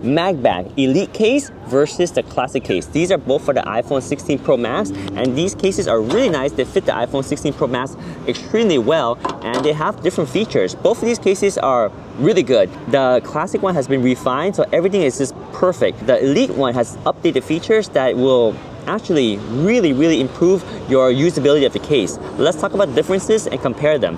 MagBak Elite case versus the classic case. These are both for the iPhone 16 Pro Max, and these cases are really nice. They fit the iPhone 16 Pro Max extremely well, and they have different features. Both of these cases are really good. The classic one has been refined, so everything is just perfect. The Elite one has updated features that will actually really improve your usability of the case. Let's talk about the differences and compare them.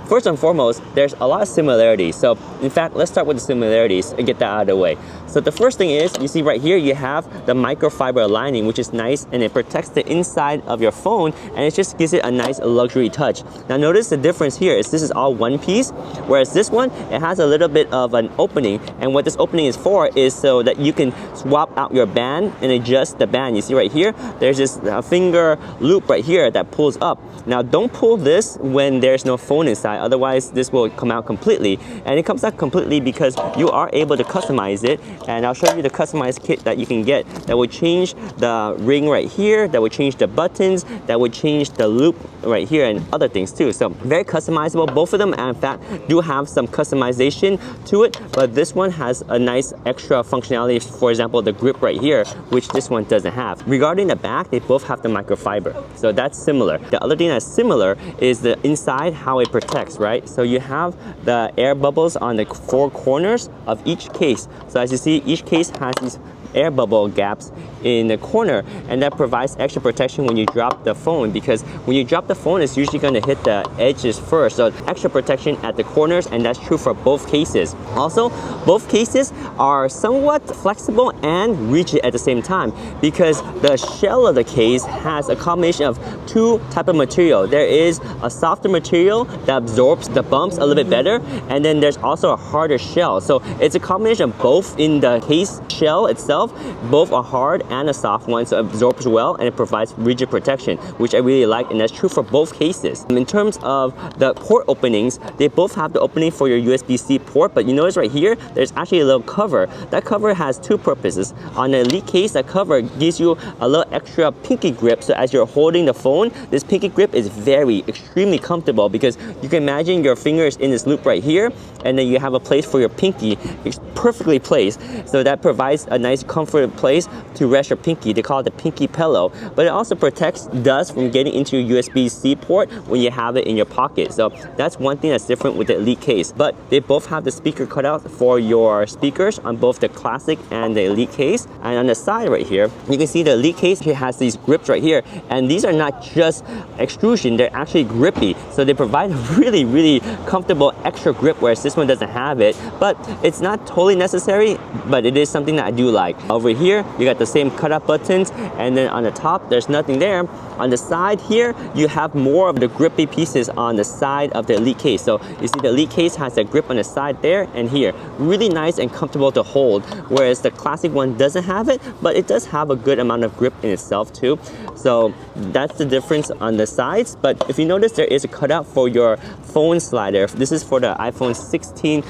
First and foremost, there's a lot of similarities. So in fact, let's start with the similarities and get that out of the way. So the first thing is, you see right here, you have the microfiber lining, which is nice, and it protects the inside of your phone, and it just gives it a nice luxury touch. Now notice the difference here is this is all one piece, whereas this one, it has a little bit of an opening, and what this opening is for is so that you can swap out your band and adjust the band. You see right here, there's this finger loop right here that pulls up. Now don't pull this when there's no phone inside, otherwise this will come out completely. And it comes out completely because you are able to customize it, and I'll show you the customized kit that you can get that will change the ring right here, that will change the buttons, that will change the loop right here, and other things too. So very customizable. Both of them in fact do have some customization to it, but this one has a nice extra functionality, for example the grip right here, which this one doesn't have. Regarding the back, they both have the microfiber, so that's similar. The other thing that's similar is the inside, how it protects, right? So you have the air bubbles on the four corners of each case. So as you see, each case has these air bubble gaps in the corner, and that provides extra protection when you drop the phone, because when you drop the phone, it's usually going to hit the edges first, so extra protection at the corners, and that's true for both cases. Also, both cases are somewhat flexible and rigid at the same time, because the shell of the case has a combination of two types of material. There is a softer material that absorbs the bumps a little bit better, and then there's also a harder shell. So it's a combination of both in the case shell itself. Both are hard and a soft one, so it absorbs well and it provides rigid protection, which I really like, and that's true for both cases. In terms of the port openings, they both have the opening for your USB-C port, but you notice right here, there's actually a little cover. That cover has two purposes. On the Elite case, that cover gives you a little extra pinky grip, so as you're holding the phone, this pinky grip is extremely comfortable, because you can imagine your fingers in this loop right here, and then you have a place for your pinky. It's perfectly placed, so that provides a nice comfortable place to rest your pinky. They call it the pinky pillow, but it also protects dust from getting into your USB-C port when you have it in your pocket. So that's one thing that's different with the Elite case. But they both have the speaker cutout for your speakers on both the classic and the Elite case. And on the side right here, you can see the Elite case here has these grips right here, and these are not just extrusion, they're actually grippy, so they provide a really comfortable extra grip, whereas this one doesn't have it. But it's not totally necessary, but it is something that I do like. Over here, you got the same cutout buttons, and then on the top, there's nothing there. On the side here, you have more of the grippy pieces on the side of the Elite case. So you see the Elite case has a grip on the side there and here. Really nice and comfortable to hold, whereas the classic one doesn't have it, but it does have a good amount of grip in itself too. So that's the difference on the sides. But if you notice, there is a cutout for your phone slider. This is for the iPhone 16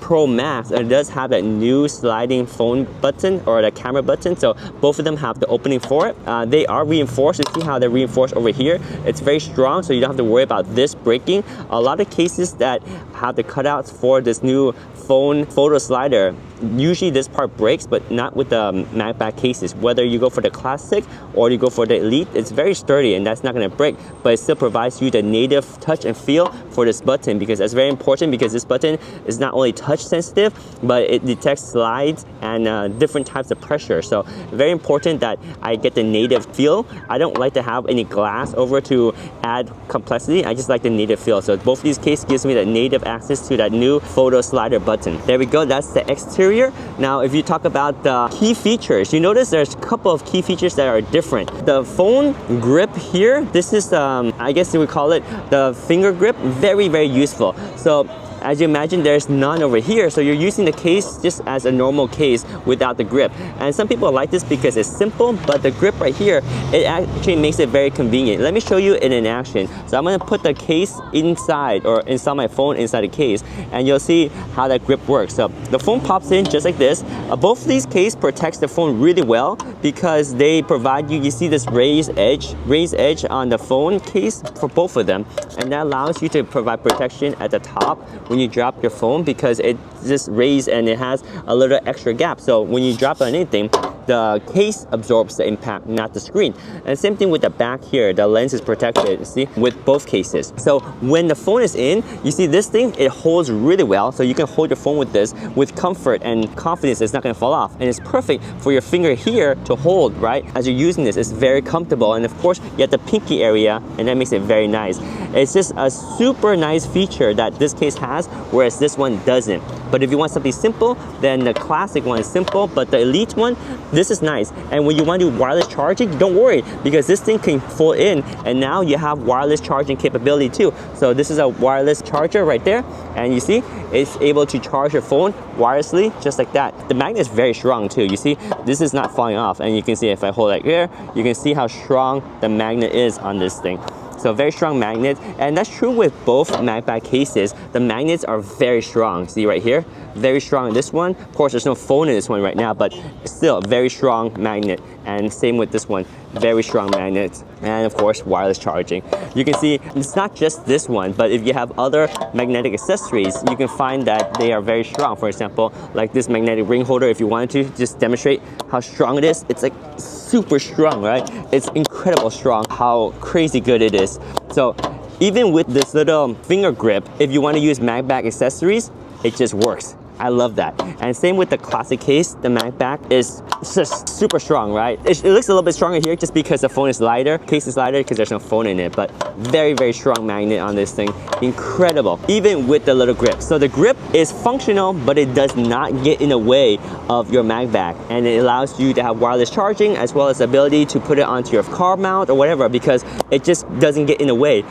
Pro Max, and it does have that new sliding phone button, or the camera button, so both of them have the opening for it. They are reinforced. You see how they're reinforced over here? It's very strong, so you don't have to worry about this breaking. A lot of cases that have the cutouts for this new phone photo slider, usually this part breaks, but not with the MagBak cases. Whether you go for the classic or you go for the Elite, it's very sturdy and that's not going to break, but it still provides you the native touch and feel for this button, because that's very important, because this button is not only touch sensitive, but it detects slides and different types of pressure. So very important that I get the native feel. I don't like to have any glass over to add complexity. I just like the native feel. So both of these cases gives me the native access to that new photo slider button. There we go, that's the exterior. Now if you talk about the key features, you notice there's a couple of key features that are different. The phone grip here, this is I guess you would call it the finger grip. Very useful. So as you imagine, there's none over here, so you're using the case just as a normal case without the grip. And some people like this because it's simple, but the grip right here, it actually makes it very convenient. Let me show you it in action. So I'm going to put the case inside, or install my phone inside the case, and you'll see how that grip works. So the phone pops in just like this. Both of these cases protects the phone really well, because they provide you see this raised edge on the phone case for both of them, and that allows you to provide protection at the top when you drop your phone because it just raised and it has a little extra gap. So when you drop on anything, the case absorbs the impact, not the screen. And same thing with the back here, the lens is protected, see, with both cases. So when the phone is in, you see this thing, it holds really well. So you can hold your phone with this with comfort and confidence it's not gonna fall off. And it's perfect for your finger here to hold, right? As you're using this, it's very comfortable. And of course, you have the pinky area, and that makes it very nice. It's just a super nice feature that this case has, whereas this one doesn't. But if you want something simple, then the classic one is simple, but the Elite one, this is nice. And when you want to do wireless charging, don't worry, because this thing can fold in, and now you have wireless charging capability too. So this is a wireless charger right there, and you see, it's able to charge your phone wirelessly, just like that. The magnet is very strong too. You see, this is not falling off, and you can see if I hold it here, you can see how strong the magnet is on this thing. So very strong magnet, and that's true with both MagBak cases. The magnets are very strong. See right here? Very strong in this one. Of course, there's no phone in this one right now, but still very strong magnet. And same with this one, very strong magnet. And of course, wireless charging. You can see it's not just this one, but if you have other magnetic accessories, you can find that they are very strong. For example, like this magnetic ring holder, if you wanted to just demonstrate how strong it is, it's like super strong, right? It's incredible strong, how crazy good it is. So even with this little finger grip, if you want to use MagBak accessories, it just works. I love that. And same with the classic case, the MagBak is just super strong, right? It looks a little bit stronger here just because the phone is lighter, case is lighter because there's no phone in it, but very, very strong magnet on this thing. Incredible, even with the little grip. So the grip is functional, but it does not get in the way of your MagBak, and it allows you to have wireless charging as well as the ability to put it onto your car mount or whatever, because it just doesn't get in the way.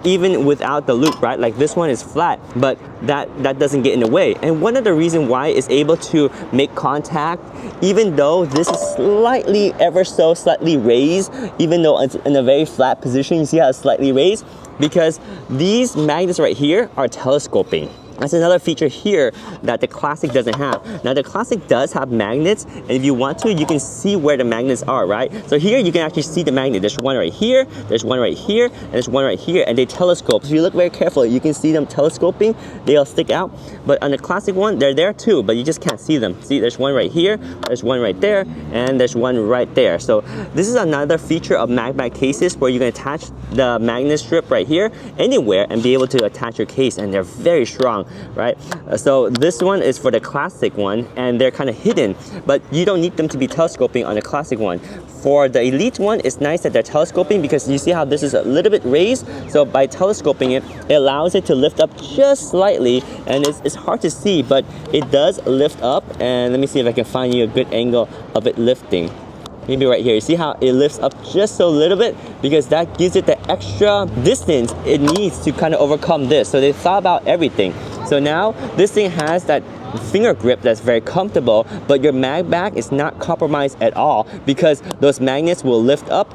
Even without the loop, right? Like this one is flat, but that doesn't get in the way. And one of the reason why it's able to make contact, even though this is slightly, ever so slightly raised, even though it's in a very flat position, you see how it's slightly raised? Because these magnets right here are telescoping. That's another feature here that the Classic doesn't have. Now the Classic does have magnets, and if you want to, you can see where the magnets are, right? So here you can actually see the magnet. There's one right here, there's one right here, and there's one right here, and they telescope. So if you look very carefully, you can see them telescoping. They'll stick out. But on the Classic one, they're there too, but you just can't see them. See, there's one right here, there's one right there, and there's one right there. So this is another feature of MagBak cases where you can attach the magnet strip right here anywhere and be able to attach your case, and they're very strong, right? So this one is for the Classic one, and they're kind of hidden, but you don't need them to be telescoping on the Classic one. For the Elite one, it's nice that they're telescoping because you see how this is a little bit raised. So by telescoping it, it allows it to lift up just slightly, and it's hard to see, but it does lift up. And let me see if I can find you a good angle of it lifting. Maybe right here. You see how it lifts up just a little bit, because that gives it the extra distance it needs to kind of overcome this. So they thought about everything. So now this thing has that finger grip that's very comfortable, but your MagBak is not compromised at all, because those magnets will lift up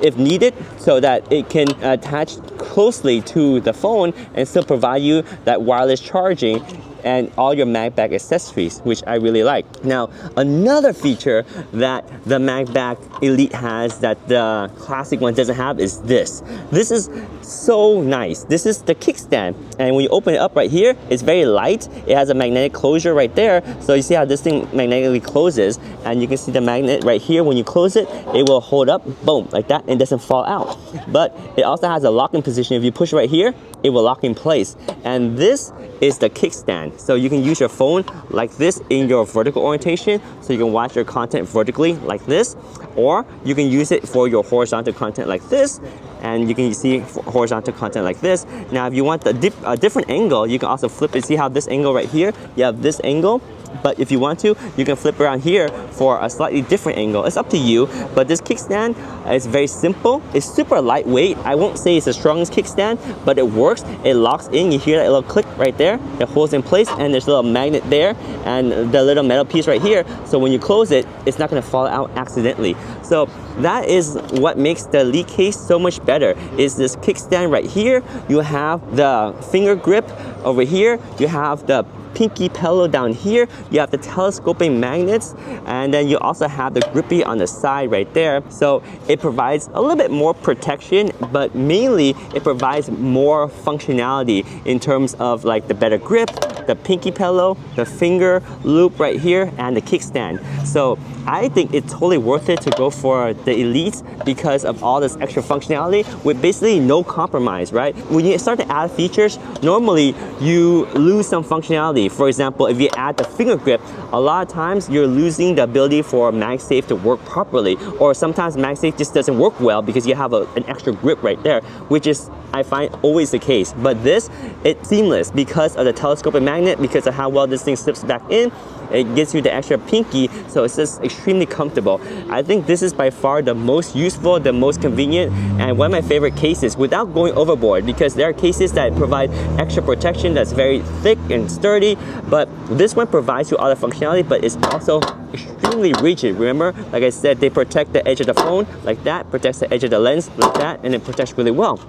if needed so that it can attach closely to the phone and still provide you that wireless charging and all your MagBak accessories, which I really like. Now, another feature that the MagBak Elite has that the Classic one doesn't have is this. This is so nice. This is the Kickstand, and when you open it up right here, it's very light. It has a magnetic closure right there, so you see how this thing magnetically closes, and you can see the magnet right here. When you close it, it will hold up, boom, like that, and doesn't fall out. But it also has a locking position. If you push right here, it will lock in place. And this is the Kickstand. So you can use your phone like this in your vertical orientation, so you can watch your content vertically like this, or you can use it for your horizontal content like this, and you can see horizontal content like this. Now if you want a different angle, you can also flip it. See how this angle right here, you have this angle, but if you want to, you can flip around here for a slightly different angle. It's up to you, but this Kickstand is very simple. It's super lightweight. I won't say it's the strongest Kickstand, but it works. It locks in. You hear that little click right there? It holds in place, and there's a little magnet there, and the little metal piece right here. So when you close it, it's not gonna fall out accidentally. So that is what makes the Elite case so much better, is this Kickstand right here. You have the finger grip over here. You have the pinky pillow down here, you have the telescoping magnets, and then you also have the grippy on the side right there. So it provides a little bit more protection, but mainly it provides more functionality in terms of like the better grip, the pinky pillow, the finger loop right here, and the kickstand. So I think it's totally worth it to go for the Elite because of all this extra functionality with basically no compromise, right? When you start to add features, normally you lose some functionality. For example, if you add the finger grip, a lot of times you're losing the ability for MagSafe to work properly, or sometimes MagSafe just doesn't work well because you have an extra grip right there, which is, I find, always the case. But this, it's seamless because of the telescopic magnet, because of how well this thing slips back in. It gives you the extra pinky, so it's just extremely comfortable. I think this is by far the most useful, the most convenient, and one of my favorite cases without going overboard, because there are cases that provide extra protection that's very thick and sturdy, but this one provides you all the functionality, but it's also extremely rigid. Remember, like I said, they protect the edge of the phone like that, protects the edge of the lens like that, and it protects really well.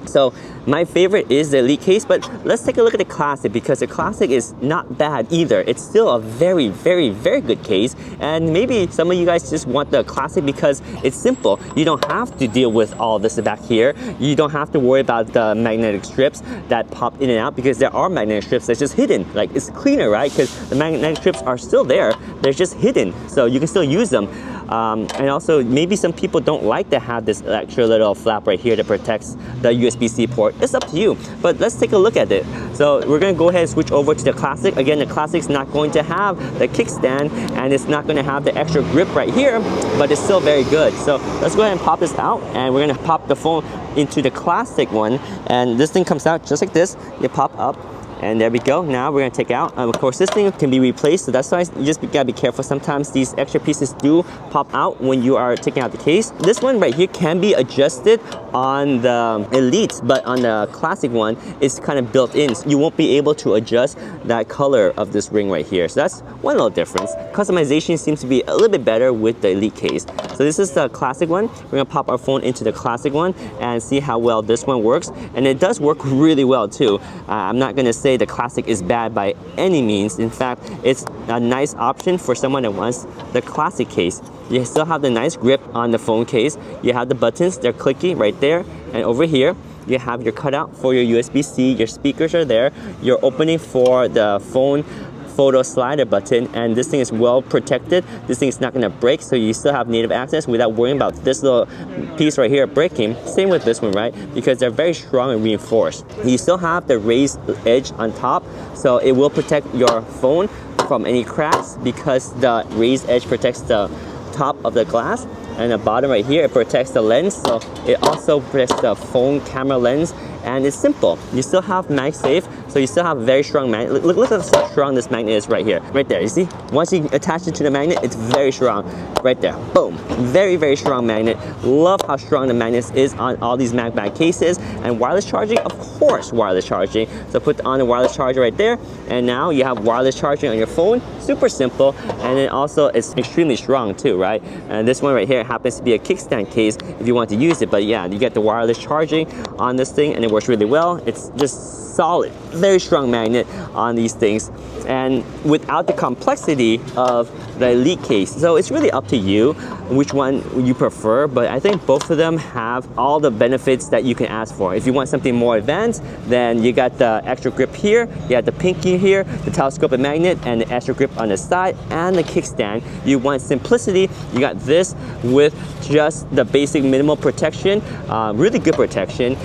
So my favorite is the Elite case, but let's take a look at the Classic, because the Classic is not bad either. It's still a very, very, very good case, and maybe some of you guys just want the Classic because it's simple. You don't have to deal with all this back here. You don't have to worry about the magnetic strips that pop in and out, because there are magnetic strips that's just hidden. Like, it's cleaner, right? Because the magnetic strips are still there. They're just hidden, so you can still use them. And also, maybe some people don't like to have this extra little flap right here that protects the USB-C port. It's up to you, but let's take a look at it. So we're going to go ahead and switch over to the Classic. Again, the Classic's not going to have the kickstand, and it's not going to have the extra grip right here, but it's still very good. So let's go ahead and pop this out, and we're going to pop the phone into the Classic one, and this thing comes out just like this. You pop up, and there we go. Now we're gonna take out. Of course, this thing can be replaced, so that's why you just gotta be careful. Sometimes these extra pieces do pop out when you are taking out the case. This one right here can be adjusted on the Elite, but on the Classic one, it's kind of built in. So you won't be able to adjust that color of this ring right here. So that's one little difference. Customization seems to be a little bit better with the Elite case. So this is the Classic one. We're gonna pop our phone into the Classic one and see how well this one works. And it does work really well too. I'm not gonna say the Classic is bad by any means. In fact, it's a nice option for someone that wants the Classic case. You still have the nice grip on the phone case. You have the buttons, they're clicky right there. And over here, you have your cutout for your USB-C, your speakers are there, your opening for the phone photo slider button, and this thing is well protected. This thing is not gonna break, so you still have native access without worrying about this little piece right here breaking. Same with this one, right? Because they're very strong and reinforced. You still have the raised edge on top, so it will protect your phone from any cracks, because the raised edge protects the top of the glass, and the bottom right here, it protects the lens, so it also protects the phone camera lens. And it's simple. You still have MagSafe, so you still have a very strong magnet. Look at how strong this magnet is right here. Right there, you see? Once you attach it to the magnet, it's very strong. Right there, boom. Very, very strong magnet. Love how strong the magnet is on all these MagBak cases. And wireless charging, of course, wireless charging. So put on the wireless charger right there, and now you have wireless charging on your phone. Super simple, and then also it's extremely strong too, right? And this one right here happens to be a kickstand case if you want to use it, but yeah, you get the wireless charging on this thing, and it works really well. It's just solid, very strong magnet on these things, and without the complexity of the Elite case. So it's really up to you which one you prefer, but I think both of them have all the benefits that you can ask for. If you want something more advanced, then you got the extra grip here, you got the pinky here, the telescopic magnet, and the extra grip on the side, and the kickstand. You want simplicity, you got this with just the basic minimal protection, really good protection,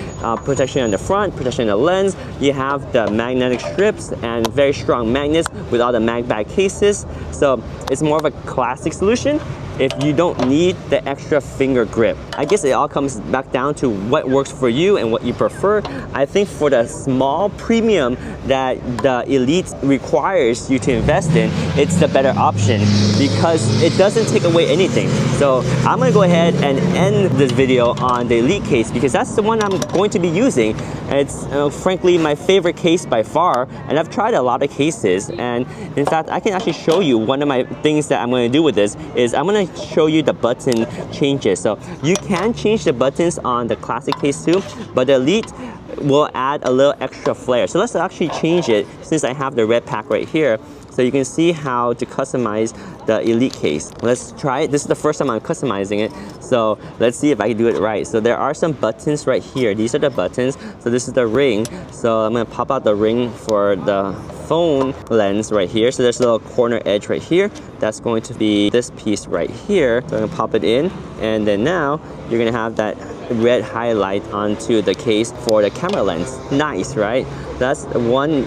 protection on the front, protection on the lens. You have the magnetic strips and very strong magnets with all the MagBak cases. So it's more of a classic solution if you don't need the extra finger grip. I guess it all comes back down to what works for you and what you prefer. I think for the small premium that the Elite requires you to invest in, it's the better option because it doesn't take away anything. So I'm gonna go ahead and end this video on the Elite case because that's the one I'm going to be using. It's frankly my favorite case by far, and I've tried a lot of cases, and in fact I can actually show you one of my things that I'm going to do with this is I'm going to show you the button changes. So you can change the buttons on the classic case too, but the Elite will add a little extra flair. So let's actually change it since I have the red pack right here. So you can see how to customize the Elite case. Let's try it. This is the first time I'm customizing it. So let's see if I can do it right. So there are some buttons right here. These are the buttons. So this is the ring. So I'm gonna pop out the ring for the phone lens right here. So there's a little corner edge right here. That's going to be this piece right here. So I'm gonna pop it in. And then now you're gonna have that red highlight onto the case for the camera lens. Nice, right? That's one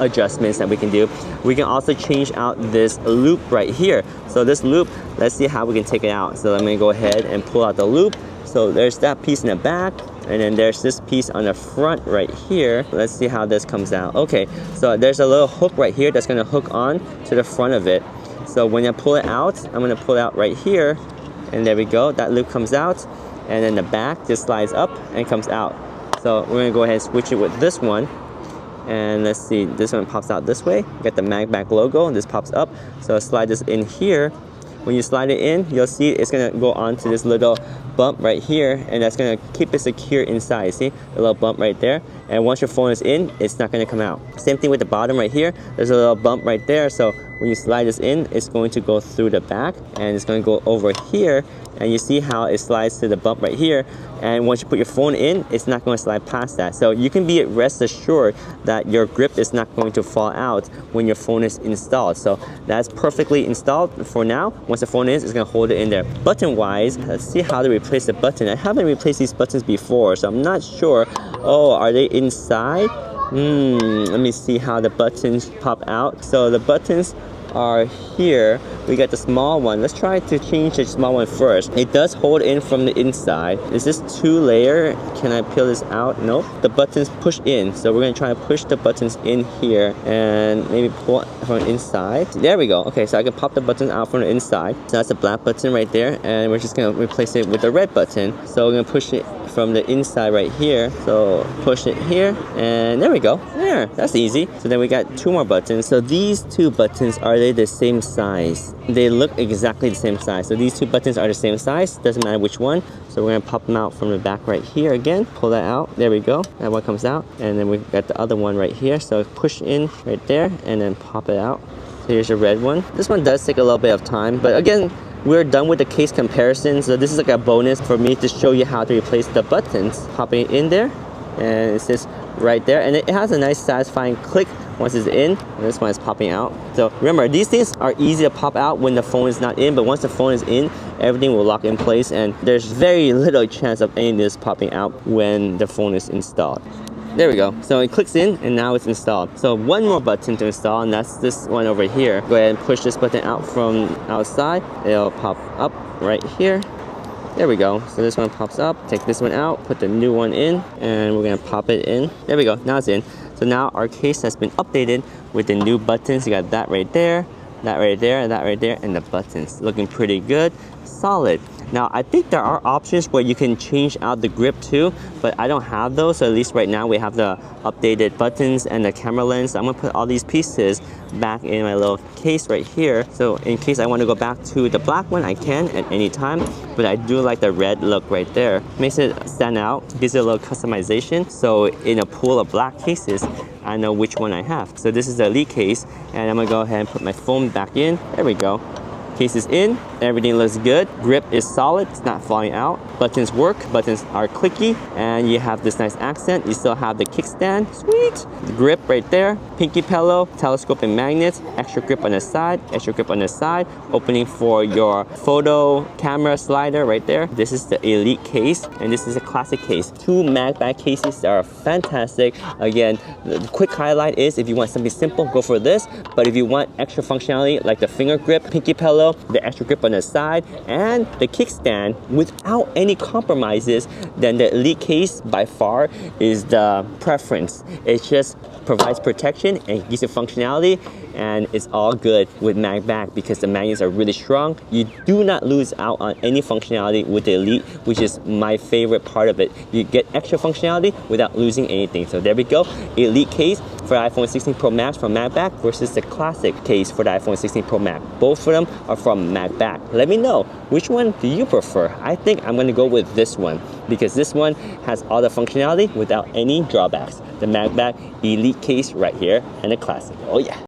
adjustment that we can do. We can also change out this loop right here. So this loop, let's see how we can take it out. So I'm gonna go ahead and pull out the loop. So there's that piece in the back, and then there's this piece on the front right here. Let's see how this comes out. Okay, so there's a little hook right here that's gonna hook on to the front of it. So when I pull it out, I'm gonna pull it out right here, and there we go, that loop comes out, and then the back just slides up and comes out. So we're gonna go ahead and switch it with this one. And let's see, this one pops out this way. You got the MagBak logo, and this pops up. So slide this in here. When you slide it in, you'll see it's gonna go onto this little bump right here, and that's gonna keep it secure inside. See, the little bump right there. And once your phone is in, it's not gonna come out. Same thing with the bottom right here. There's a little bump right there. So when you slide this in, it's going to go through the back, and it's gonna go over here. And you see how it slides to the bump right here. And once you put your phone in, it's not going to slide past that. So you can be rest assured that your grip is not going to fall out when your phone is installed. So that's perfectly installed for now. Once the phone is, it's going to hold it in there. Button wise, let's see how to replace the button. I haven't replaced these buttons before, so I'm not sure. Oh, are they inside? Let me see how the buttons pop out. So the buttons are here. We got the small one. Let's try to change the small one first. It does hold in from the inside. Is this 2-layer? Can I peel this out? Nope. The buttons push in. So we're gonna try to push the buttons in here and maybe pull it from the inside. There we go. Okay, so I can pop the buttons out from the inside. So that's a black button right there, and we're just gonna replace it with the red button. So we're gonna push it from the inside right here. So push it here, and there we go. There, that's easy. So then we got 2 more buttons. So these 2 buttons, are they the same size? They look exactly the same size. So these 2 buttons are the same size, doesn't matter which one. So we're gonna pop them out from the back right here again. Pull that out, there we go. That one comes out. And then we've got the other one right here. So push in right there and then pop it out. So here's your red one. This one does take a little bit of time, but again, we're done with the case comparison. So this is like a bonus for me to show you how to replace the buttons. Popping it in there, and it says right there, and it has a nice satisfying click once it's in, and this one is popping out. So remember, these things are easy to pop out when the phone is not in, but once the phone is in, everything will lock in place, and there's very little chance of any of this popping out when the phone is installed. There we go. So it clicks in, and now it's installed. So one more button to install, and that's this one over here. Go ahead and push this button out from outside. It'll pop up right here. There we go. So this one pops up. Take this one out, put the new one in, and we're gonna pop it in. There we go. Now it's in. So now our case has been updated with the new buttons. You got that right there, that right there, and that right there, and the buttons. Looking pretty good. Solid. Now, I think there are options where you can change out the grip too, but I don't have those. So at least right now we have the updated buttons and the camera lens. I'm gonna put all these pieces back in my little case right here. So in case I want to go back to the black one, I can at any time, but I do like the red look right there. Makes it stand out, gives it a little customization. So in a pool of black cases, I know which one I have. So this is the Elite case, and I'm gonna go ahead and put my phone back in. There we go. Case is in, everything looks good. Grip is solid, it's not falling out. Buttons work, buttons are clicky, and you have this nice accent. You still have the kickstand, sweet. The grip right there, pinky pillow, telescoping magnets, extra grip on the side, extra grip on the side, opening for your photo camera slider right there. This is the Elite case, and this is a classic case. 2 MagBak cases that are fantastic. Again, the quick highlight is if you want something simple, go for this. But if you want extra functionality like the finger grip, pinky pillow, the extra grip on the side, and the kickstand without any compromises, then the Elite case by far is the preference. It just provides protection and gives you functionality, and it's all good with MagBak because the magnets are really strong. You do not lose out on any functionality with the Elite, which is my favorite part of it. You get extra functionality without losing anything. So there we go, Elite case for the iPhone 16 Pro Max from MagBak versus the classic case for the iPhone 16 Pro Max. Both of them are from MagBak. Let me know, which one do you prefer? I think I'm gonna go with this one because this one has all the functionality without any drawbacks. The MagBak Elite case right here and the classic. Oh yeah.